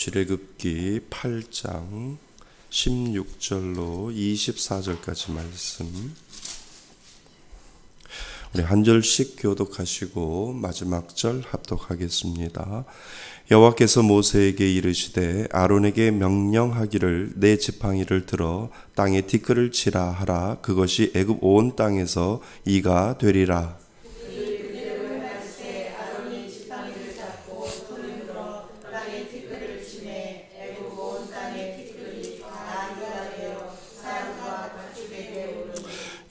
출애굽기 8장 16절로 24절까지 말씀, 우리 한 절씩 교독하시고 마지막 절 합독하겠습니다. 여호와께서 모세에게 이르시되 아론에게 명령하기를 내 지팡이를 들어 땅에 티끌을 치라 하라. 그것이 애굽 온 땅에서 이가 되리라.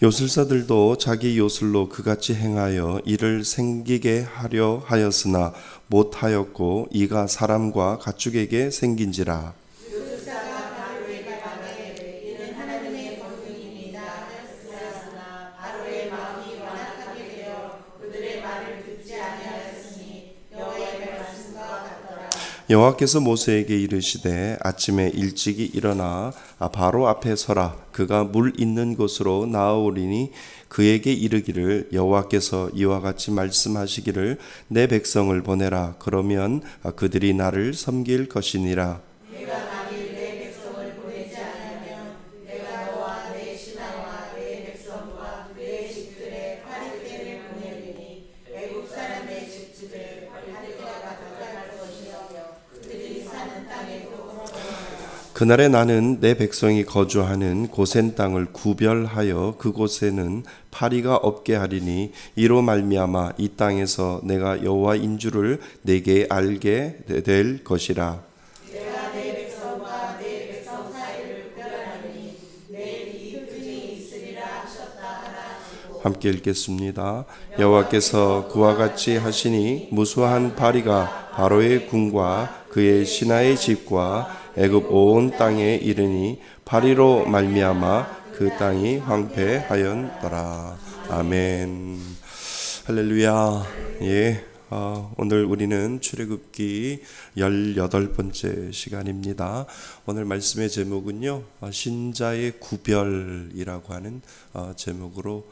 요술사들도 자기 요술로 그같이 행하여 이를 생기게 하려 하였으나 못하였고 이가 사람과 가축에게 생긴지라. 요술사가 바로에게 말하되 이는 하나님의 권능입니다 하였으나 바로의 마음이 완악하게 되어 그들의 말을 듣지 아니하였으니 여호와의 말씀과 같더라. 여호와께서 모세에게 이르시되 아침에 일찍이 일어나 바로 앞에 서라. 그가 물 있는 곳으로 나아오리니 그에게 이르기를 여호와께서 이와 같이 말씀하시기를 내 백성을 보내라. 그러면 그들이 나를 섬길 것이니라. 내가 만일 내 백성을 보내지 않으면 내가 너와 내 신하와 내 백성과 내 집들의 파리떼를 보내리니 애굽 사람의 집집을 파리떼가 가져갈 것이며 그들이 사는 땅에도 걸어가리라. 그날에 나는 내 백성이 거주하는 고센 땅을 구별하여 그곳에는 파리가 없게 하리니 이로 말미암아 이 땅에서 내가 여호와인 줄을 내게 알게 될 것이라. 내가 내 백성과 내 백성 사이를 구별하니 내일이 흠이 있으리라 하셨다 하라 하시고. 함께 읽겠습니다. 여호와께서 그와 같이 하시니 무수한 파리가 바로의 궁과 그의 신하의 집과 애굽 온 땅에 이르니 파리로 말미암아 그 땅이 황폐하였더라. 아멘. 할렐루야. 예. 오늘 우리는 출애굽기 18번째 시간입니다. 오늘 말씀의 제목은요, 신자의 구별이라고 하는 제목으로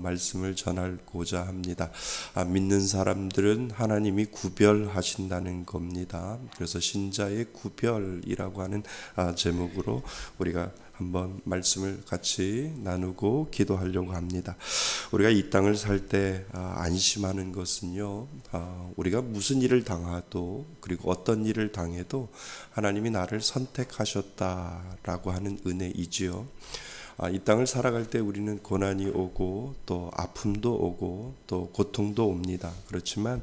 말씀을 전하고자 합니다. 믿는 사람들은 하나님이 구별하신다는 겁니다. 그래서 신자의 구별이라고 하는 제목으로 우리가 한번 말씀을 같이 나누고 기도하려고 합니다. 우리가 이 땅을 살 때 안심하는 것은요, 우리가 무슨 일을 당해도 그리고 어떤 일을 당해도 하나님이 나를 선택하셨다라고 하는 은혜이지요. 이 땅을 살아갈 때 우리는 고난이 오고 또 아픔도 오고 또 고통도 옵니다. 그렇지만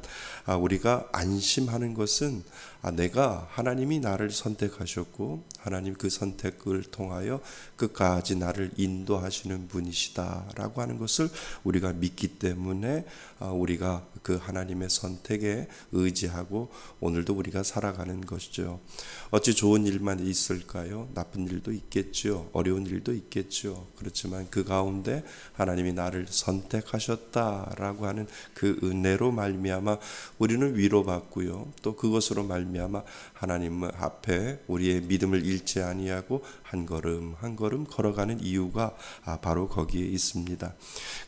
우리가 안심하는 것은 내가 하나님이 나를 선택하셨고 하나님 그 선택을 통하여 끝까지 나를 인도하시는 분이시다라고 하는 것을 우리가 믿기 때문에 우리가 그 하나님의 선택에 의지하고 오늘도 우리가 살아가는 것이죠. 어찌 좋은 일만 있을까요? 나쁜 일도 있겠죠. 어려운 일도 있겠죠. 그렇지만 그 가운데 하나님이 나를 선택하셨다라고 하는 그 은혜로 말미암아 우리는 위로받고요. 또 그것으로 말미암아 하나님 앞에 우리의 믿음을 잃지 아니하고 한 걸음 한 걸음 걸어가는 이유가 바로 거기에 있습니다.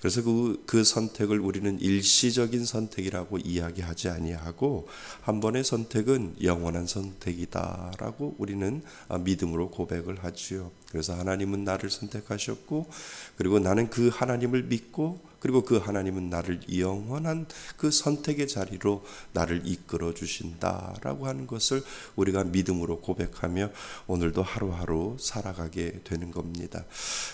그래서 그 선택을 우리는 일시적인 선택이라고 이야기하지 아니하고 한 번의 선택은 영원한 선택이다라고 우리는 믿음으로 고백을 하지요. 그래서 하나님은 나를 선택하셨고 그리고 나는 그 하나님을 믿고 그리고 그 하나님은 나를 영원한 그 선택의 자리로 나를 이끌어 주신다라고 하는 것을 우리가 믿음으로 고백하며 오늘도 하루하루 살아가게 되는 겁니다.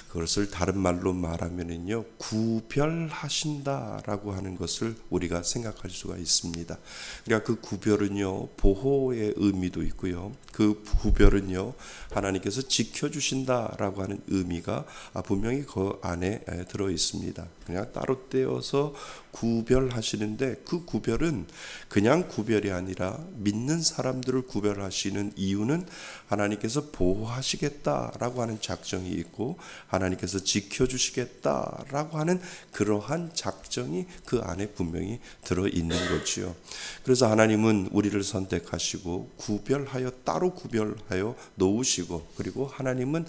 그것을 다른 말로 말하면은요, 구별하신다라고 하는 것을 우리가 생각할 수가 있습니다. 그러니까 그 구별은요, 보호의 의미도 있고요. 그 구별은요, 하나님께서 지켜주신다라고 하는 의미가 분명히 그 안에 들어 있습니다. 그냥 따로 떼어서 구별하시는데 그 구별은 그냥 구별이 아니라 믿는 사람들을 구별하시는 이유는 하나님께서 보호하시겠다라고 하는 작정이 있고 하나님께서 지켜주시겠다라고 하는 그러한 작정이 그 안에 분명히 들어있는 거지요. 그래서 하나님은 우리를 선택하시고 구별하여 따로 구별하여 놓으시고 그리고 하나님은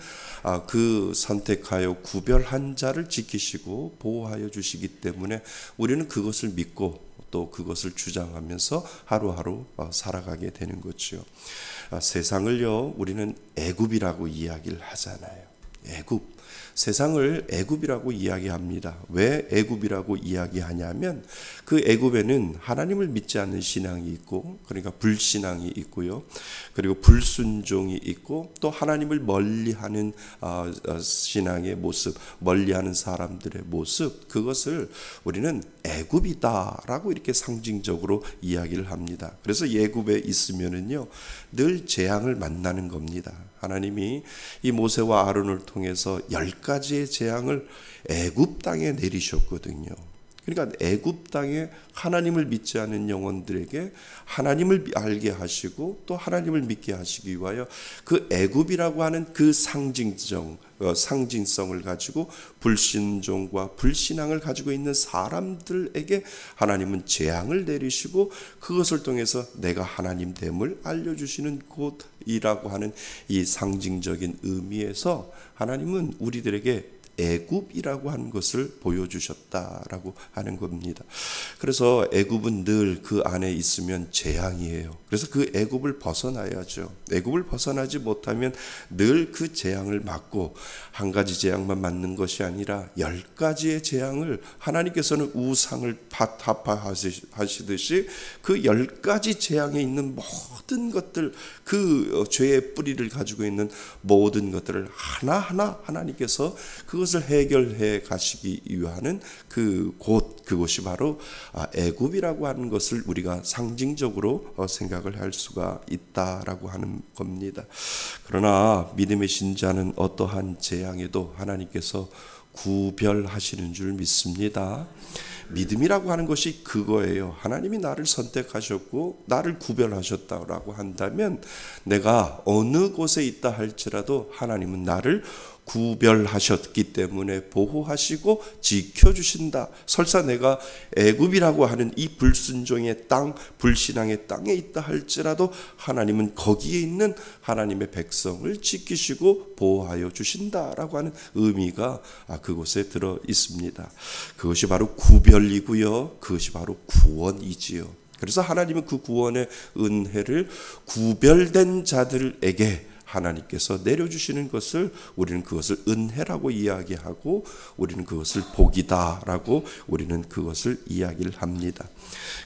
그 선택하여 구별한 자를 지키시고 보호하여 주시기 때문에 우리는 그것을 믿고 또 그것을 주장하면서 하루하루 살아가게 되는 거죠. 세상을요, 우리는 애굽이라고 이야기를 하잖아요. 애굽. 세상을 애굽이라고 이야기합니다. 왜 애굽이라고 이야기하냐면 그 애굽에는 하나님을 믿지 않는 신앙이 있고, 그러니까 불신앙이 있고요. 그리고 불순종이 있고, 또 하나님을 멀리하는 신앙의 모습, 멀리하는 사람들의 모습, 그것을 우리는 애굽이다라고 이렇게 상징적으로 이야기를 합니다. 그래서 애굽에 있으면은요, 늘 재앙을 만나는 겁니다. 하나님이 이 모세와 아론을 통해서 10가지의 재앙을 애굽 땅에 내리셨거든요. 그러니까 애굽 땅에 하나님을 믿지 않는 영혼들에게 하나님을 알게 하시고 또 하나님을 믿게 하시기 위하여 그 애굽이라고 하는 그 상징성을 가지고 불신종과 불신앙을 가지고 있는 사람들에게 하나님은 재앙을 내리시고 그것을 통해서 내가 하나님 됨을 알려주시는 곳이라고 하는 이 상징적인 의미에서 하나님은 우리들에게 애굽이라고 하는 것을 보여주셨다라고 하는 겁니다. 그래서 애굽은 늘 그 안에 있으면 재앙이에요. 그래서 그 애굽을 벗어나야죠. 애굽을 벗어나지 못하면 늘 그 재앙을 맞고, 한 가지 재앙만 맞는 것이 아니라 10가지의 재앙을 하나님께서는 우상을 타파하시듯이 그 10가지 재앙에 있는 모든 것들, 그 죄의 뿌리를 가지고 있는 모든 것들을 하나하나 하나님께서 그것을 해결해 가시기 위하는 그곳이 바로 애굽이라고 하는 것을 우리가 상징적으로 생각을 할 수가 있다라고 하는 겁니다. 그러나 믿음의 신자는 어떠한 재앙에도 하나님께서 구별하시는 줄 믿습니다. 믿음이라고 하는 것이 그거예요. 하나님이 나를 선택하셨고 나를 구별하셨다고 한다면 내가 어느 곳에 있다 할지라도 하나님은 나를 구별하셨기 때문에 보호하시고 지켜주신다. 설사 내가 애굽이라고 하는 이 불순종의 땅, 불신앙의 땅에 있다 할지라도 하나님은 거기에 있는 하나님의 백성을 지키시고 보호하여 주신다라고 하는 의미가 그곳에 들어 있습니다. 그것이 바로 구별이고요. 그것이 바로 구원이지요. 그래서 하나님은 그 구원의 은혜를 구별된 자들에게 하나님께서 내려주시는 것을 우리는 그것을 은혜라고 이야기하고, 우리는 그것을 복이다라고 우리는 그것을 이야기를 합니다.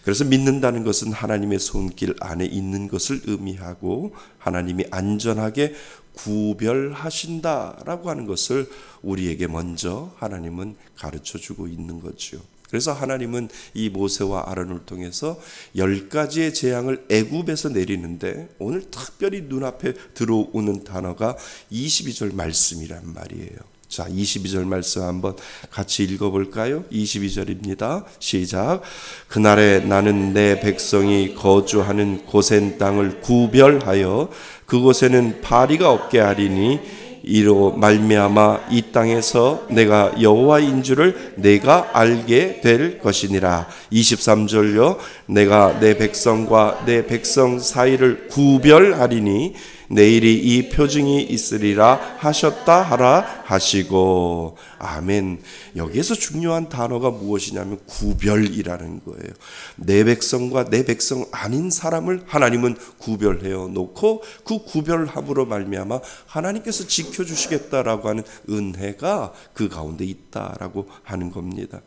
그래서 믿는다는 것은 하나님의 손길 안에 있는 것을 의미하고, 하나님이 안전하게 구별하신다라고 하는 것을 우리에게 먼저 하나님은 가르쳐주고 있는 거죠. 그래서 하나님은 이 모세와 아론을 통해서 10가지의 재앙을 애굽에서 내리는데, 오늘 특별히 눈앞에 들어오는 단어가 22절 말씀이란 말이에요. 자, 22절 말씀 한번 같이 읽어볼까요? 22절입니다. 시작. 그날에 나는 내 백성이 거주하는 고센 땅을 구별하여 그곳에는 파리가 없게 하리니 이로 말미암아 이 땅에서 내가 여호와인 줄을 내가 알게 될 것이니라. 23절요. 내가 내 백성과 내 백성 사이를 구별하리니 내일이 이 표징이 있으리라 하셨다 하라 하시고. 아멘. 여기에서 중요한 단어가 무엇이냐면 구별이라는 거예요. 내 백성과 내 백성 아닌 사람을 하나님은 구별해요 놓고 그 구별함으로 말미암아 하나님께서 지켜주시겠다라고 하는 은혜가 그 가운데 있다라고 하는 겁니다.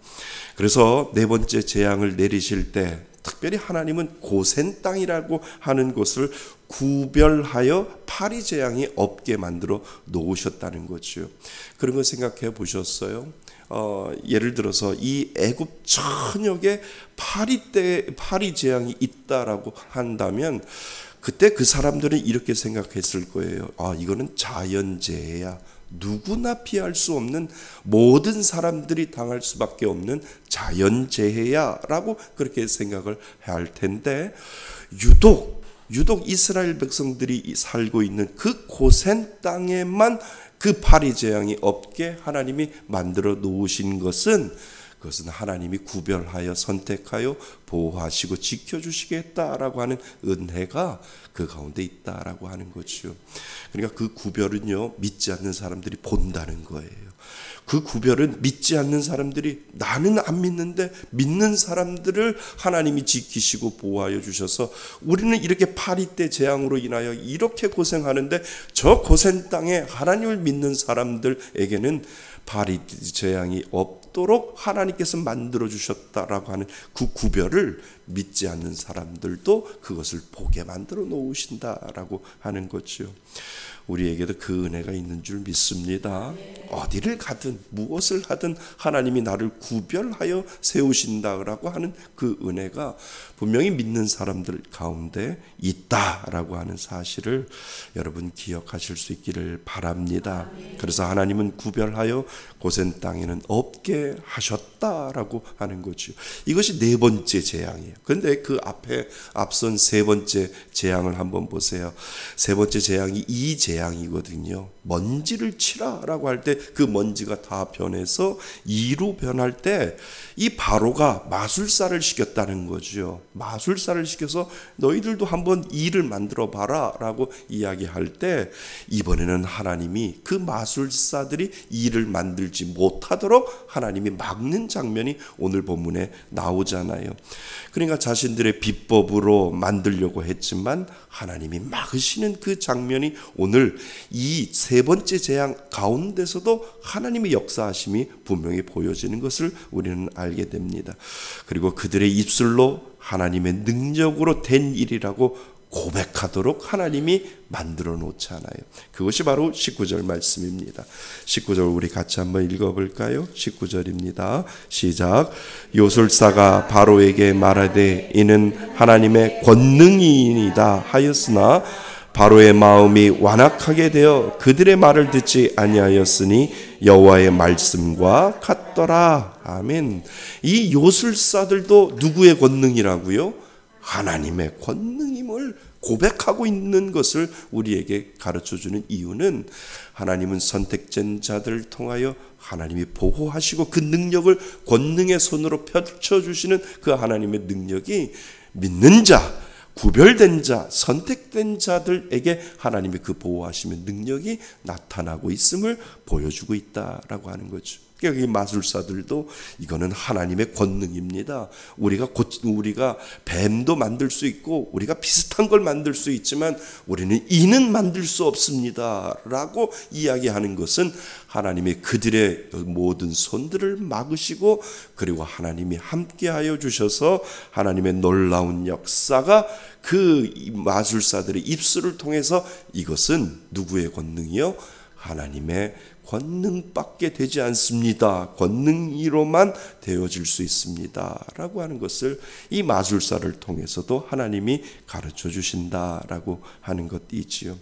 그래서 네 번째 재앙을 내리실 때 특별히 하나님은 고센 땅이라고 하는 곳을 구별하여 파리 재앙이 없게 만들어 놓으셨다는 거죠. 그런 거 생각해 보셨어요? 예를 들어서 이 애굽 전역에 파리 재앙이 있다라고 한다면 그때 그 사람들은 이렇게 생각했을 거예요. 이거는 자연재해야. 누구나 피할 수 없는, 모든 사람들이 당할 수밖에 없는 자연재해야 라고 그렇게 생각을 할 텐데, 유독 이스라엘 백성들이 살고 있는 그 고센 땅에만 그 파리 재앙이 없게 하나님이 만들어 놓으신 것은, 그것은 하나님이 구별하여 선택하여 보호하시고 지켜주시겠다라고 하는 은혜가 그 가운데 있다라고 하는 거죠. 그러니까 그 구별은요, 믿지 않는 사람들이 본다는 거예요. 그 구별은 믿지 않는 사람들이, 나는 안 믿는데 믿는 사람들을 하나님이 지키시고 보호하여 주셔서 우리는 이렇게 파리 때 재앙으로 인하여 이렇게 고생하는데, 저 고생 땅에 하나님을 믿는 사람들에게는 파리 재앙이 없도록 하나님께서 만들어 주셨다라고 하는 그 구별을 믿지 않는 사람들도 그것을 보게 만들어 놓으신다라고 하는 거죠. 우리에게도 그 은혜가 있는 줄 믿습니다. 어디를 가든 무엇을 하든 하나님이 나를 구별하여 세우신다라고 하는 그 은혜가 분명히 믿는 사람들 가운데 있다라고 하는 사실을 여러분 기억하실 수 있기를 바랍니다. 그래서 하나님은 구별하여 고센 땅에는 없게 하셨다라고 하는 거죠. 이것이 네 번째 재앙이에요. 그런데 그 앞에 앞선 세 번째 재앙을 한번 보세요. 세 번째 재앙이 이 재앙이거든요. 먼지를 치라라고 할 때 그 먼지가 다 변해서 이로 변할 때 이 바로가 마술사를 시켰다는 거죠. 마술사를 시켜서 너희들도 한번 이를 만들어 봐라 라고 이야기할 때, 이번에는 하나님이 그 마술사들이 이를 만들지 못하도록 하나님이 막는 장면이 오늘 본문에 나오잖아요. 그러니까 자신들의 비법으로 만들려고 했지만 하나님이 막으시는 그 장면이 오늘 이 세 번째 재앙 가운데서도 하나님의 역사하심이 분명히 보여지는 것을 우리는 알게 됩니다. 그리고 그들의 입술로 하나님의 능력으로 된 일이라고 고백하도록 하나님이 만들어 놓잖아요. 그것이 바로 19절 말씀입니다. 19절 우리 같이 한번 읽어볼까요? 19절입니다. 시작. 요술사가 바로에게 말하되 이는 하나님의 권능이니이다 하였으나 바로의 마음이 완악하게 되어 그들의 말을 듣지 아니하였으니 여호와의 말씀과 같더라. 아멘. 이 요술사들도 누구의 권능이라고요? 하나님의 권능임을 고백하고 있는 것을 우리에게 가르쳐주는 이유는, 하나님은 선택된 자들을 통하여 하나님이 보호하시고 그 능력을 권능의 손으로 펼쳐주시는 그 하나님의 능력이 믿는 자, 구별된 자, 선택된 자들에게 하나님의 그 보호하시는 능력이 나타나고 있음을 보여주고 있다라고 하는 거죠. 그러니까 이 마술사들도 이거는 하나님의 권능입니다. 우리가 뱀도 만들 수 있고 우리가 비슷한 걸 만들 수 있지만 우리는 이는 만들 수 없습니다 라고 이야기하는 것은, 하나님이 그들의 모든 손들을 막으시고 그리고 하나님이 함께하여 주셔서 하나님의 놀라운 역사가 그 마술사들의 입술을 통해서, 이것은 누구의 권능이요? 하나님의 권능밖에 되지 않습니다. 권능이로만 되어질 수 있습니다 라고 하는 것을 이 마술사를 통해서도 하나님이 가르쳐 주신다라고 하는 것이지요.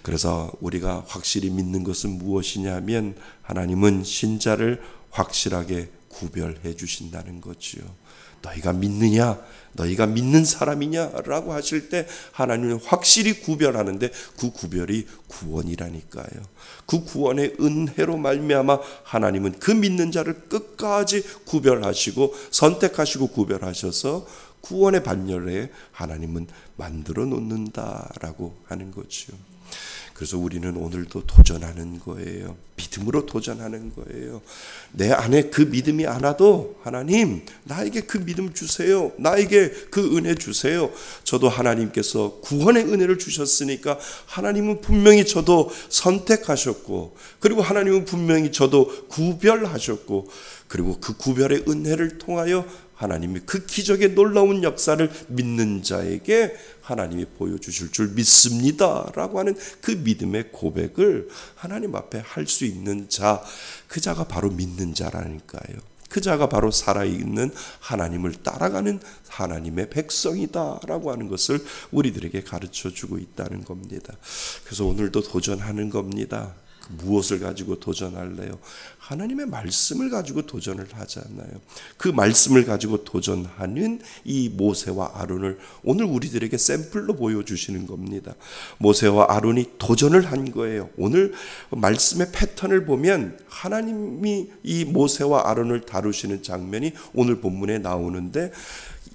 그래서 우리가 확실히 믿는 것은 무엇이냐면, 하나님은 신자를 확실하게 구별해 주신다는 거지요. 너희가 믿느냐? 너희가 믿는 사람이냐라고 하실 때 하나님은 확실히 구별하는데, 그 구별이 구원이라니까요. 그 구원의 은혜로 말미암아 하나님은 그 믿는 자를 끝까지 구별하시고 선택하시고 구별하셔서 구원의 반열에 하나님은 만들어 놓는다라고 하는 거죠. 그래서 우리는 오늘도 도전하는 거예요. 믿음으로 도전하는 거예요. 내 안에 그 믿음이 안 와도 하나님 나에게 그 믿음 주세요. 나에게 그 은혜 주세요. 저도 하나님께서 구원의 은혜를 주셨으니까 하나님은 분명히 저도 선택하셨고, 그리고 하나님은 분명히 저도 구별하셨고, 그리고 그 구별의 은혜를 통하여 하나님이 그 기적의 놀라운 역사를 믿는 자에게 하나님이 보여주실 줄 믿습니다 라고 하는 그 믿음의 고백을 하나님 앞에 할 수 있는 자, 그 자가 바로 믿는 자라니까요. 그 자가 바로 살아있는 하나님을 따라가는 하나님의 백성이다라고 하는 것을 우리들에게 가르쳐주고 있다는 겁니다. 그래서 오늘도 도전하는 겁니다. 무엇을 가지고 도전할래요? 하나님의 말씀을 가지고 도전을 하잖아요. 그 말씀을 가지고 도전하는 이 모세와 아론을 오늘 우리들에게 샘플로 보여주시는 겁니다. 모세와 아론이 도전을 한 거예요. 오늘 말씀의 패턴을 보면 하나님이 이 모세와 아론을 다루시는 장면이 오늘 본문에 나오는데,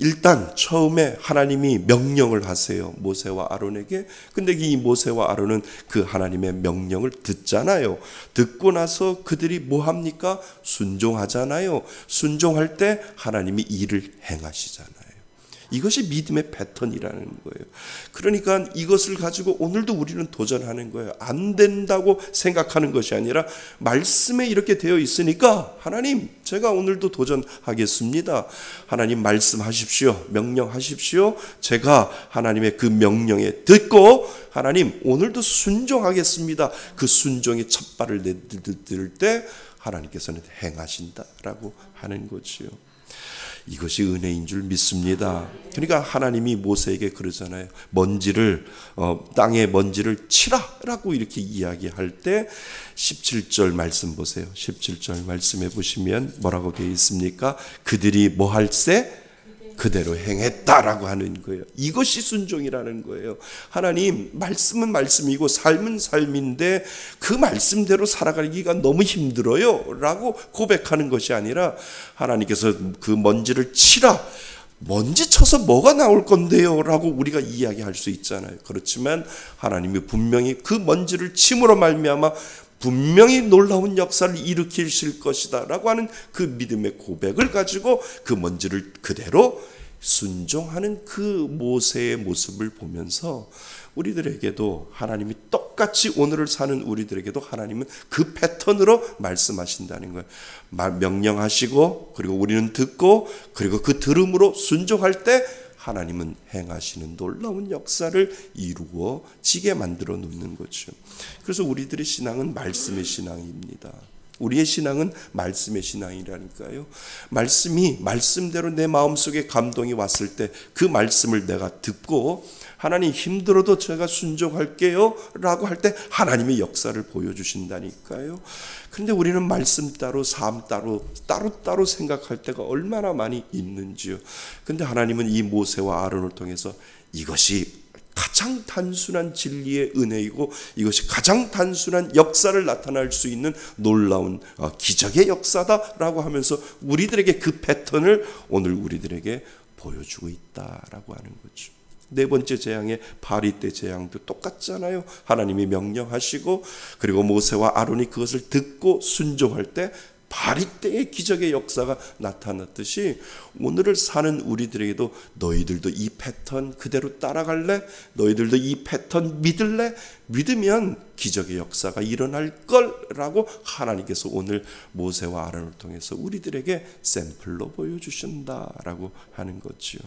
일단 처음에 하나님이 명령을 하세요. 모세와 아론에게. 근데 이 모세와 아론은 그 하나님의 명령을 듣잖아요. 듣고 나서 그들이 뭐 합니까? 순종하잖아요. 순종할 때 하나님이 일을 행하시잖아요. 이것이 믿음의 패턴이라는 거예요. 그러니까 이것을 가지고 오늘도 우리는 도전하는 거예요. 안 된다고 생각하는 것이 아니라 말씀에 이렇게 되어 있으니까 하나님, 제가 오늘도 도전하겠습니다. 하나님 말씀하십시오. 명령하십시오. 제가 하나님의 그 명령에 듣고 하나님 오늘도 순종하겠습니다. 그 순종의 첫 발을 내딛을 때 하나님께서는 행하신다라고 하는 거지요. 이것이 은혜인 줄 믿습니다. 그러니까 하나님이 모세에게 그러잖아요. 땅에 먼지를 치라라고 이렇게 이야기할 때 17절 말씀 보세요. 17절 말씀해 보시면 뭐라고 되어 있습니까? 그들이 뭐 할세? 그대로 행했다라고 하는 거예요. 이것이 순종이라는 거예요. 하나님, 말씀은 말씀이고 삶은 삶인데 그 말씀대로 살아가기가 너무 힘들어요 라고 고백하는 것이 아니라 하나님께서 그 먼지를 치라, 먼지 쳐서 뭐가 나올 건데요 라고 우리가 이야기할 수 있잖아요. 그렇지만 하나님이 분명히 그 먼지를 침으로 말미암아 분명히 놀라운 역사를 일으키실 것이다 라고 하는 그 믿음의 고백을 가지고 그 먼지를 그대로 순종하는 그 모세의 모습을 보면서 우리들에게도 하나님이 똑같이 오늘을 사는 우리들에게도 하나님은 그 패턴으로 말씀하신다는 거예요. 명령하시고 그리고 우리는 듣고 그리고 그 들음으로 순종할 때 하나님은 행하시는 놀라운 역사를 이루어지게 만들어 놓는 거죠. 그래서 우리들의 신앙은 말씀의 신앙입니다. 우리의 신앙은 말씀의 신앙이라니까요. 말씀이 말씀대로 내 마음속에 감동이 왔을 때 그 말씀을 내가 듣고 하나님 힘들어도 제가 순종할게요 라고 할 때 하나님의 역사를 보여주신다니까요. 그런데 우리는 말씀 따로 삶 따로 생각할 때가 얼마나 많이 있는지요. 근데 하나님은 이 모세와 아론을 통해서 이것이 가장 단순한 진리의 은혜이고 이것이 가장 단순한 역사를 나타낼 수 있는 놀라운 기적의 역사다라고 하면서 우리들에게 그 패턴을 오늘 우리들에게 보여주고 있다라고 하는 거죠. 네 번째 재앙의 바리 때 재앙도 똑같잖아요. 하나님이 명령하시고 그리고 모세와 아론이 그것을 듣고 순종할 때 바리 때의 기적의 역사가 나타났듯이 오늘을 사는 우리들에게도 너희들도 이 패턴 그대로 따라갈래? 너희들도 이 패턴 믿을래? 믿으면 기적의 역사가 일어날 거라고 하나님께서 오늘 모세와 아론을 통해서 우리들에게 샘플로 보여주신다라고 하는 거지요.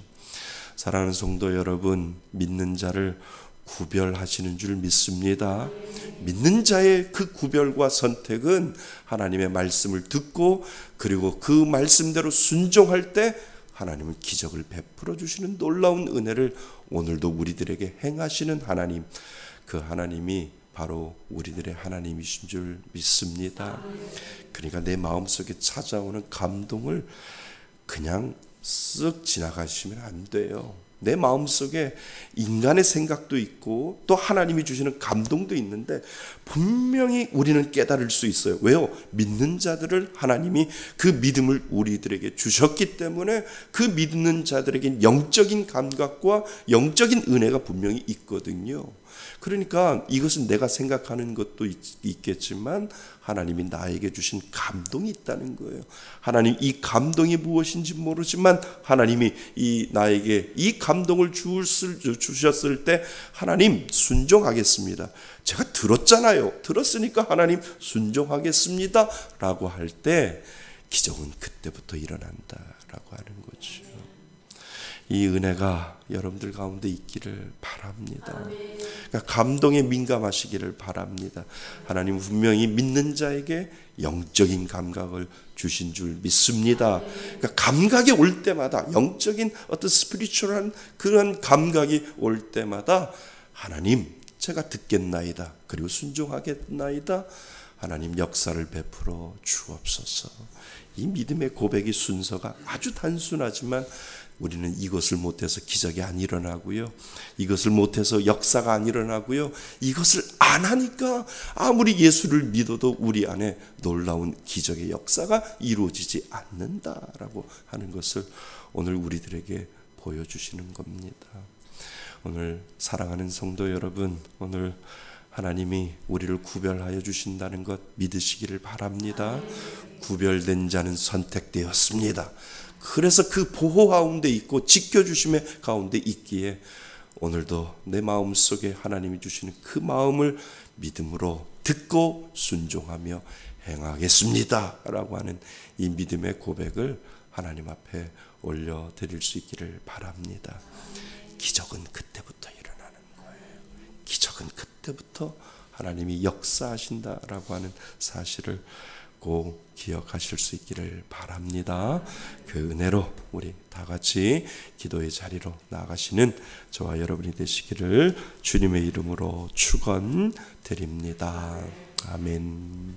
사랑하는 성도 여러분, 믿는 자를 구별하시는 줄 믿습니다. 믿는 자의 그 구별과 선택은 하나님의 말씀을 듣고 그리고 그 말씀대로 순종할 때 하나님은 기적을 베풀어 주시는 놀라운 은혜를 오늘도 우리들에게 행하시는 하나님, 그 하나님이 바로 우리들의 하나님이신 줄 믿습니다. 그러니까 내 마음속에 찾아오는 감동을 그냥 쓱 지나가시면 안 돼요. 내 마음속에 인간의 생각도 있고 또 하나님이 주시는 감동도 있는데 분명히 우리는 깨달을 수 있어요. 왜요? 믿는 자들을 하나님이 그 믿음을 우리들에게 주셨기 때문에 그 믿는 자들에게 영적인 감각과 영적인 은혜가 분명히 있거든요. 그러니까 이것은 내가 생각하는 것도 있겠지만 하나님이 나에게 주신 감동이 있다는 거예요. 하나님 이 감동이 무엇인지 모르지만 하나님이 나에게 이 감동을 주셨을 때 하나님 순종하겠습니다. 제가 들었잖아요. 들었으니까 하나님 순종하겠습니다 라고 할 때 기적은 그때부터 일어난다라고 하는 거죠. 이 은혜가 여러분들 가운데 있기를 바랍니다. 그러니까 감동에 민감하시기를 바랍니다. 하나님 분명히 믿는 자에게 영적인 감각을 주신 줄 믿습니다. 그러니까 감각이 올 때마다 영적인 어떤 스피리추얼한 그런 감각이 올 때마다 하나님 제가 듣겠나이다. 그리고 순종하겠나이다. 하나님 역사를 베풀어 주옵소서. 이 믿음의 고백의 순서가 아주 단순하지만 우리는 이것을 못해서 기적이 안 일어나고요. 이것을 못해서 역사가 안 일어나고요. 이것을 안 하니까 아무리 예수를 믿어도 우리 안에 놀라운 기적의 역사가 이루어지지 않는다라고 하는 것을 오늘 우리들에게 보여주시는 겁니다. 오늘 사랑하는 성도 여러분, 오늘 하나님이 우리를 구별하여 주신다는 것 믿으시기를 바랍니다. 구별된 자는 선택되었습니다. 그래서 그 보호 가운데 있고 지켜주심의 가운데 있기에 오늘도 내 마음속에 하나님이 주시는 그 마음을 믿음으로 듣고 순종하며 행하겠습니다 라고 하는 이 믿음의 고백을 하나님 앞에 올려드릴 수 있기를 바랍니다. 기적은 그때부터 일어나는 거예요. 기적은 그때부터 하나님이 역사하신다라고 하는 사실을 꼭 기억하실 수 있기를 바랍니다. 그 은혜로 우리 다 같이 기도의 자리로 나아가시는 저와 여러분이 되시기를 주님의 이름으로 축원드립니다. 아멘.